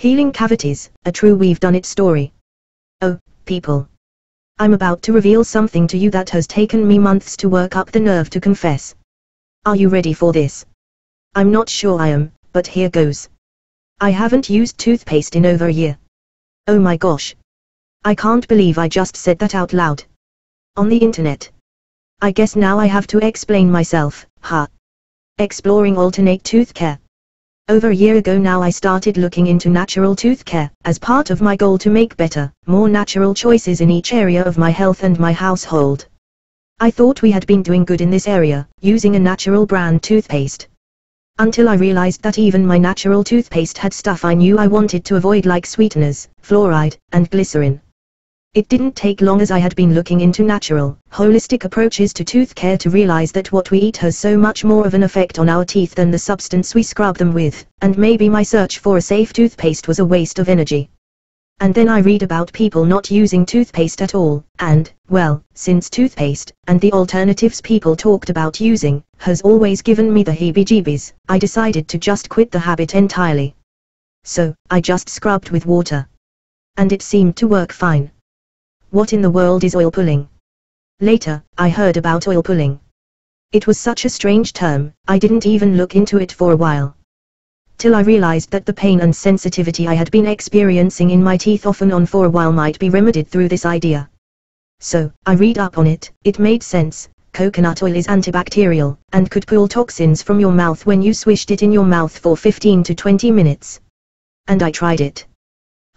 Healing cavities, a true We've done it story. Oh, people. I'm about to reveal something to you that has taken me months to work up the nerve to confess. Are you ready for this? I'm not sure I am, but here goes. I haven't used toothpaste in over a year. Oh my gosh. I can't believe I just said that out loud. On the internet. I guess now I have to explain myself, huh? Exploring alternate tooth care. Over a year ago now I started looking into natural tooth care, as part of my goal to make better, more natural choices in each area of my health and my household. I thought we had been doing good in this area, using a natural brand toothpaste. Until I realized that even my natural toothpaste had stuff I knew I wanted to avoid like sweeteners, fluoride, and glycerin. It didn't take long as I had been looking into natural, holistic approaches to tooth care to realize that what we eat has so much more of an effect on our teeth than the substance we scrub them with, and maybe my search for a safe toothpaste was a waste of energy. And then I read about people not using toothpaste at all, and, well, since toothpaste, and the alternatives people talked about using, has always given me the heebie-jeebies, I decided to just quit the habit entirely. So, I just scrubbed with water. And it seemed to work fine. What in the world is oil pulling? Later, I heard about oil pulling. It was such a strange term, I didn't even look into it for a while. Till I realized that the pain and sensitivity I had been experiencing in my teeth off and on for a while might be remedied through this idea. So, I read up on it, it made sense. Coconut oil is antibacterial, and could pull toxins from your mouth when you swished it in your mouth for 15 to 20 minutes. And I tried it.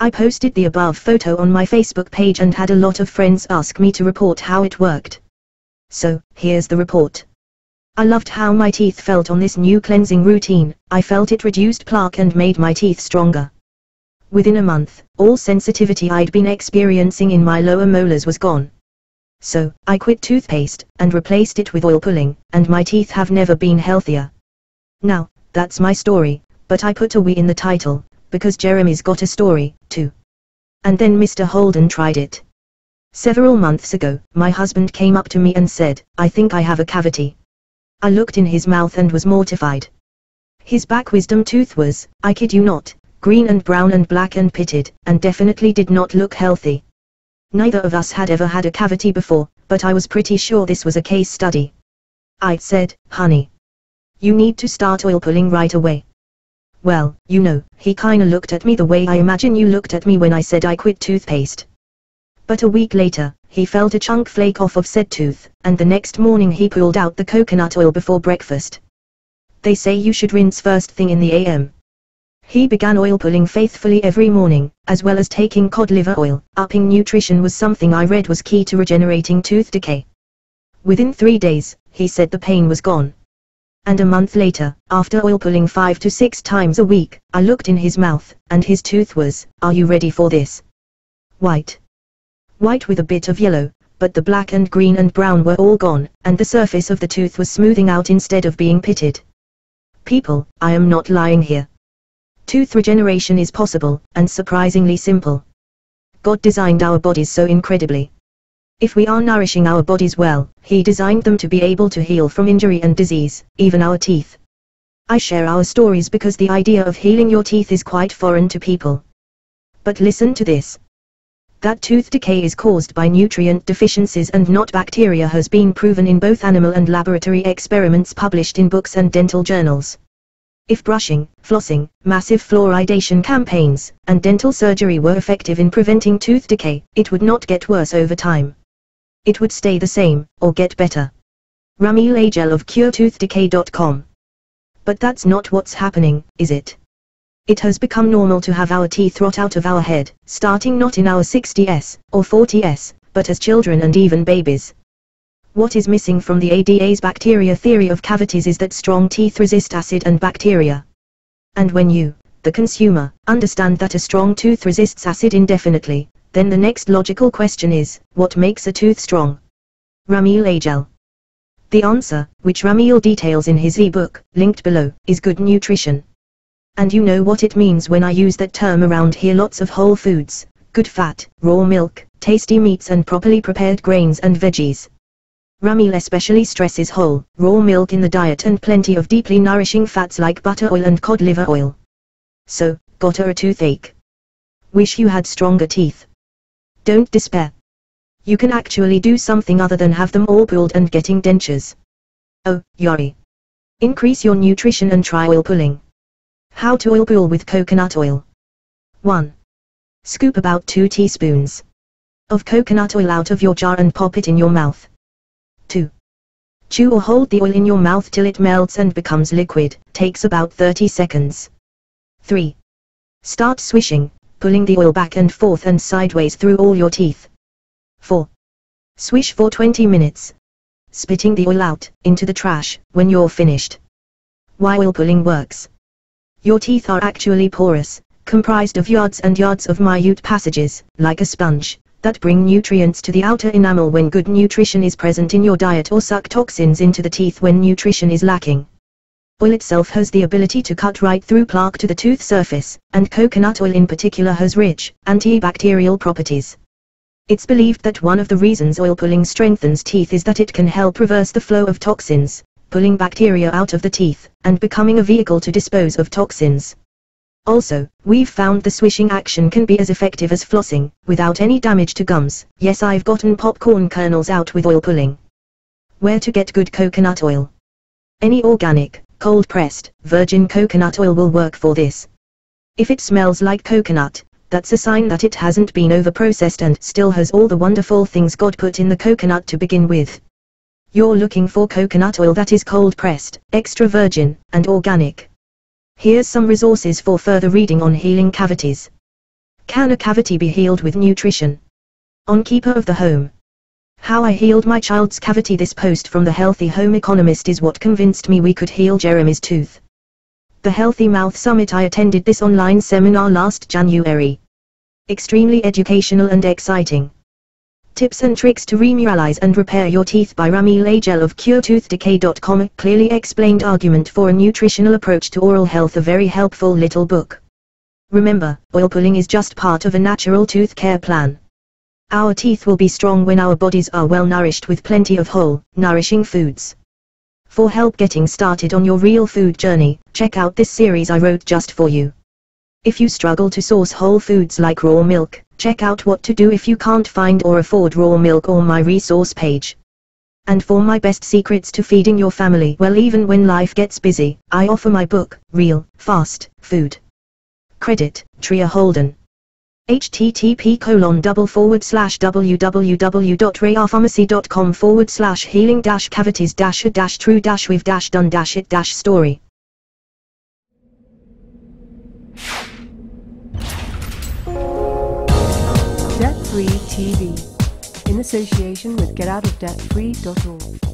I posted the above photo on my Facebook page and had a lot of friends ask me to report how it worked. So, here's the report. I loved how my teeth felt on this new cleansing routine. I felt it reduced plaque and made my teeth stronger. Within a month, all sensitivity I'd been experiencing in my lower molars was gone. So, I quit toothpaste, and replaced it with oil pulling, and my teeth have never been healthier. Now, that's my story, but I put a "we" in the title, because Jeremy's got a story, too. And then Mr. Holden tried it. Several months ago, my husband came up to me and said, "I think I have a cavity." I looked in his mouth and was mortified. His back wisdom tooth was, I kid you not, green and brown and black and pitted, and definitely did not look healthy. Neither of us had ever had a cavity before, but I was pretty sure this was a case study. I said, "Honey, you need to start oil pulling right away." Well, you know, he kinda looked at me the way I imagine you looked at me when I said I quit toothpaste. But a week later, he felt a chunk flake off of said tooth, and the next morning he pulled out the coconut oil before breakfast. They say you should rinse first thing in the AM. He began oil pulling faithfully every morning, as well as taking cod liver oil. Upping nutrition was something I read was key to regenerating tooth decay. Within 3 days, he said the pain was gone. And a month later, after oil pulling 5 to 6 times a week, I looked in his mouth, and his tooth was, are you ready for this? White. White with a bit of yellow, but the black and green and brown were all gone, and the surface of the tooth was smoothing out instead of being pitted. People, I am not lying here. Tooth regeneration is possible, and surprisingly simple. God designed our bodies so incredibly. If we are nourishing our bodies well, He designed them to be able to heal from injury and disease, even our teeth. I share our stories because the idea of healing your teeth is quite foreign to people. But listen to this. That tooth decay is caused by nutrient deficiencies and not bacteria has been proven in both animal and laboratory experiments published in books and dental journals. If brushing, flossing, massive fluoridation campaigns, and dental surgery were effective in preventing tooth decay, it would not get worse over time. It would stay the same, or get better. Ramil Agel of CureToothDecay.com. But that's not what's happening, is it? It has become normal to have our teeth rot out of our head, starting not in our 60s, or 40s, but as children and even babies. What is missing from the ADA's bacteria theory of cavities is that strong teeth resist acid and bacteria. And when you, the consumer, understand that a strong tooth resists acid indefinitely, then the next logical question is, what makes a tooth strong? Ramil Agel. The answer, which Ramil details in his ebook, linked below, is good nutrition. And you know what it means when I use that term around here: lots of whole foods, good fat, raw milk, tasty meats and properly prepared grains and veggies. Ramil especially stresses whole, raw milk in the diet and plenty of deeply nourishing fats like butter oil and cod liver oil. So, got a toothache, Wish you had stronger teeth? Don't despair. You can actually do something other than have them all pulled and getting dentures. Oh, Yori. Increase your nutrition and try oil pulling. How to oil pull with coconut oil. 1. Scoop about 2 teaspoons of coconut oil out of your jar and pop it in your mouth. 2. Chew or hold the oil in your mouth till it melts and becomes liquid, takes about 30 seconds. 3. Start swishing, pulling the oil back and forth and sideways through all your teeth. 4. Swish for 20 minutes. Spitting the oil out, into the trash, when you're finished. Why oil pulling works. Your teeth are actually porous, comprised of yards and yards of minute passages, like a sponge, that bring nutrients to the outer enamel when good nutrition is present in your diet or suck toxins into the teeth when nutrition is lacking. Oil itself has the ability to cut right through plaque to the tooth surface, and coconut oil in particular has rich, antibacterial properties. It's believed that one of the reasons oil pulling strengthens teeth is that it can help reverse the flow of toxins, pulling bacteria out of the teeth, and becoming a vehicle to dispose of toxins. Also, we've found the swishing action can be as effective as flossing, without any damage to gums. Yes, I've gotten popcorn kernels out with oil pulling. Where to get good coconut oil? Any organic, cold-pressed, virgin coconut oil will work for this. If it smells like coconut, that's a sign that it hasn't been over-processed and still has all the wonderful things God put in the coconut to begin with. You're looking for coconut oil that is cold-pressed, extra virgin, and organic. Here's some resources for further reading on healing cavities. Can a cavity be healed with nutrition? On Keeper of the Home. How I healed my child's cavity. This post from the Healthy Home Economist is what convinced me we could heal Jeremy's tooth. The Healthy Mouth Summit. I attended this online seminar last January. Extremely educational and exciting. Tips and tricks to remuralize and repair your teeth by Ramil Agel of CureToothDecay.com. A clearly explained argument for a nutritional approach to oral health. A very helpful little book. Remember, oil pulling is just part of a natural tooth care plan. Our teeth will be strong when our bodies are well nourished with plenty of whole, nourishing foods. For help getting started on your real food journey, check out this series I wrote just for you. If you struggle to source whole foods like raw milk, check out what to do if you can't find or afford raw milk on my resource page. And for my best secrets to feeding your family well even when life gets busy, I offer my book, Real, Fast, Food. Credit, Tria Holden. http://www.rayarpharmacy.com/healing-cavities-true-we've-done-it-story. Debt Free TV, in association with GetOutOfDebtFree.org.